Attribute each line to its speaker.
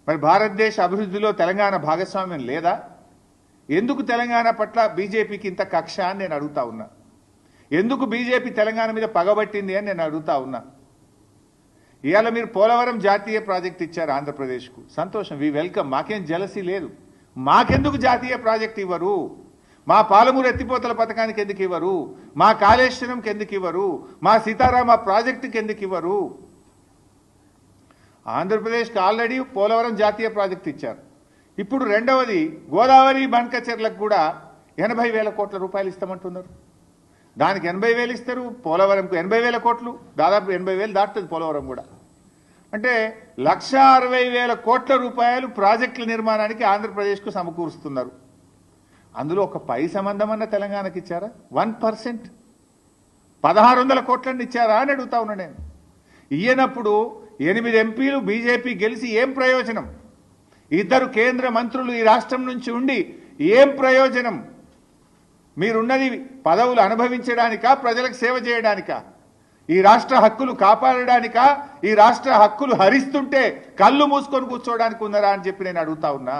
Speaker 1: మరి భారతదేశ అభివృద్ధిలో తెలంగాణ భాగస్వామ్యం లేదా? ఎందుకు తెలంగాణ పట్ల బీజేపీకి ఇంత కక్ష అని నేను అడుగుతా ఉన్నా. ఎందుకు బీజేపీ తెలంగాణ మీద పగబట్టింది అని నేను అడుగుతా ఉన్నా. ఇవాళ మీరు పోలవరం జాతీయ ప్రాజెక్ట్ ఇచ్చారు ఆంధ్రప్రదేశ్కు, సంతోషం, వి వెల్కమ్. మాకేం జలసీ లేదు. మాకెందుకు జాతీయ ప్రాజెక్ట్ ఇవ్వరు? మా పాలమూరు ఎత్తిపోతల పథకానికి ఎందుకు ఇవ్వరు? మా కాళేశ్వరంకి ఎందుకు ఇవ్వరు? మా సీతారామ ప్రాజెక్టుకి ఎందుకు ఇవ్వరు? ఆంధ్రప్రదేశ్కి ఆల్రెడీ పోలవరం జాతీయ ప్రాజెక్ట్ ఇచ్చారు. ఇప్పుడు రెండవది గోదావరి బంకచెర్లకు కూడా 80,000 కోట్ల రూపాయలు ఇస్తామంటున్నారు. దానికి 80,000 ఇస్తారు, పోలవరంకు 80,000 కోట్లు, దాదాపు 80,000 దాటుతుంది పోలవరం కూడా. అంటే 1,60,000 కోట్ల రూపాయలు ప్రాజెక్టుల నిర్మాణానికి ఆంధ్రప్రదేశ్కు సమకూరుస్తున్నారు. అందులో ఒక పై సంబంధమన్న తెలంగాణకి ఇచ్చారా? 1%, 1,600 కోట్లని ఇచ్చారా అని అడుగుతా ఉన్నా నేను. ఇయ్యనప్పుడు 8 ఎంపీలు బీజేపీ గెలిచి ఏం ప్రయోజనం? 2 కేంద్ర మంత్రులు ఈ రాష్ట్రం నుంచి ఉండి ఏం ప్రయోజనం? మీరున్నది పదవులు అనుభవించడానికా, ప్రజలకు సేవ చేయడానికా? ఈ రాష్ట్ర హక్కులు కాపాడడానికా? ఈ రాష్ట్ర హక్కులు హరిస్తుంటే కళ్ళు మూసుకొని కూర్చోవడానికి ఉన్నారా అని చెప్పి నేను అడుగుతా ఉన్నా.